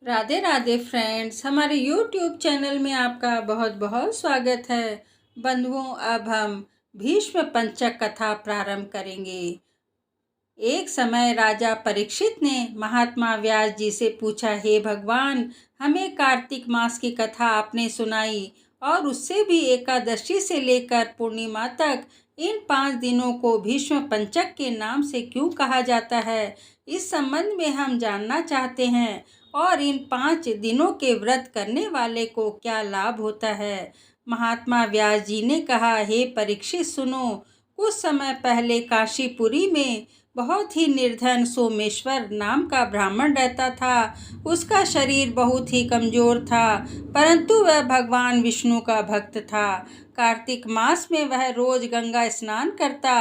Radhe Radhe friends, हमारे YouTube channel में आपका बहुत बहुत स्वागत है। बंधुओं, अब हम भीष्म पंचक कथा प्रारंभ करेंगे। एक समय राजा परीक्षित ने महात्मा व्यास जी से पूछा, हे भगवान, हमें कार्तिक मास की कथा आपने सुनाई और उससे भी एकादशी से लेकर पूर्णिमा तक इन 5 दिनों को भीष्म पंचक के नाम से क्यों कहा जाता है। इस संबंध में हम जानना चाहते हैं और इन 5 दिनों के व्रत करने वाले को क्या लाभ होता है। महात्मा व्यास जी ने कहा, हे परीक्षित सुनो, कुछ समय पहले काशीपुरी में बहुत ही निर्धन सोमेश्वर नाम का ब्राह्मण रहता था। उसका शरीर बहुत ही कमजोर था, परंतु वह भगवान विष्णु का भक्त था। कार्तिक मास में वह रोज गंगा स्नान करता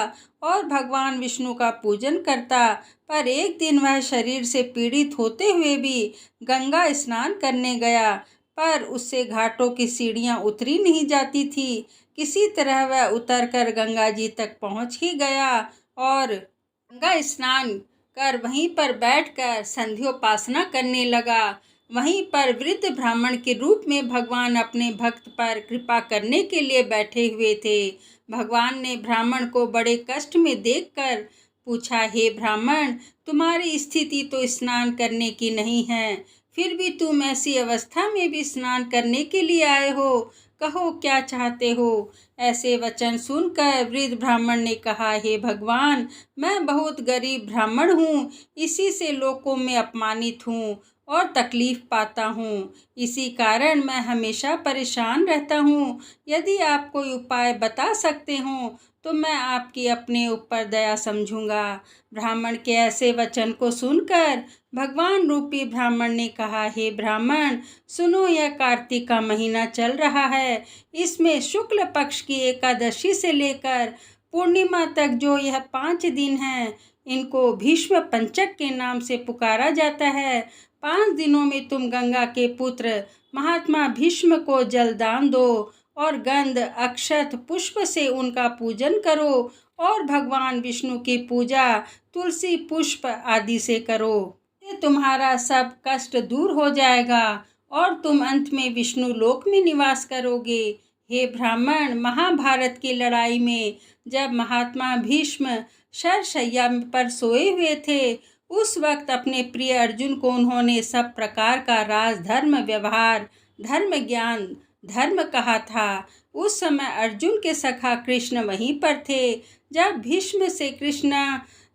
और भगवान विष्णु का पूजन करता, पर एक दिन वह शरीर से पीड़ित होते हुए भी गंगा स्नान करने गया, पर उससे घाटों की सीढ़ियां उतरी नहीं जाती थी। किसी तरह वह उतरकर गंगा जी तक पहुंच ही गया और गंगा स्नान कर वहीं पर बैठकर संध्योपासना करने लगा। वहीं पर वृद्ध ब्राह्मण के रूप में भगवान अपने भक्त पर कृपा करने के लिए बैठे हुए थे। भगवान ने ब्राह्मण को बड़े कष्ट में देखकर पूछा, हे ब्राह्मण, तुम्हारी स्थिति तो स्नान करने की नहीं है, फिर भी तुम ऐसी अवस्था में भी स्नान करने के लिए आए हो, कहो क्या चाहते हो। ऐसे वचन सुनकर वृद्ध ब्राह्मण ने कहा, हे भगवान, मैं बहुत गरीब ब्राह्मण हूँ, इसी से लोगों में अपमानित हूँ और तकलीफ पाता हूँ। इसी कारण मैं हमेशा परेशान रहता हूँ। यदि आप कोई उपाय बता सकते हो तो मैं आपकी अपने ऊपर दया समझूंगा। ब्राह्मण के ऐसे वचन को सुनकर भगवान रूपी ब्राह्मण ने कहा, हे ब्राह्मण सुनो, यह कार्तिक का महीना चल रहा है। इसमें शुक्ल पक्ष की एकादशी से लेकर पूर्णिमा तक जो यह 5 दिन हैं, इनको भीष्म पंचक के नाम से पुकारा जाता है। 5 दिनों में तुम गंगा के पुत्र महात्मा भीष्म को जलदान दो और गंध अक्षत पुष्प से उनका पूजन करो और भगवान विष्णु की पूजा तुलसी पुष्प आदि से करो। ये तुम्हारा सब कष्ट दूर हो जाएगा और तुम अंत में विष्णु लोक में निवास करोगे। हे ब्राह्मण, महाभारत की लड़ाई में जब महात्मा भीष्म शरशय्या पर सोए हुए थे, उस वक्त अपने प्रिय अर्जुन को उन्होंने सब प्रकार का राजधर्म, व्यवहार, धर्म, ज्ञान, धर्म कहा था। उस समय अर्जुन के सखा कृष्ण वहीं पर थे। जब भीष्म से कृष्ण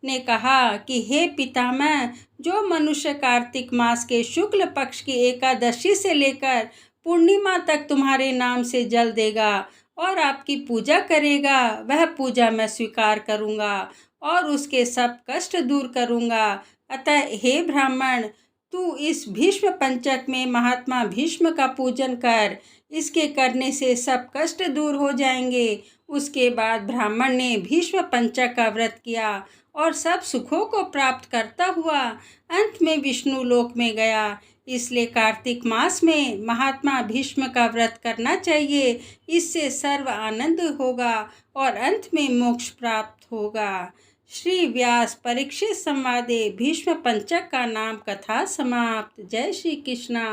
ने कहा कि हे पितामह, जो मनुष्य कार्तिक मास के शुक्ल पक्ष की एकादशी से लेकर पूर्णिमा तक तुम्हारे नाम से जल देगा और आपकी पूजा करेगा, वह पूजा मैं स्वीकार करूँगा और उसके सब कष्ट दूर करूँगा। अतः हे ब्राह्मण, तू इस भीष्म पंचक में महात्मा भीष्म का पूजन कर, इसके करने से सब कष्ट दूर हो जाएंगे। उसके बाद ब्राह्मण ने भीष्म पंचक का व्रत किया और सब सुखों को प्राप्त करता हुआ अंत में विष्णु लोक में गया। इसलिए कार्तिक मास में महात्मा भीष्म का व्रत करना चाहिए। इससे सर्व आनंद होगा और अंत में मोक्ष प्राप्त होगा। श्री व्यास परीक्षित संवादे भीष्म पंचक का नाम कथा समाप्त। जय श्री कृष्णा।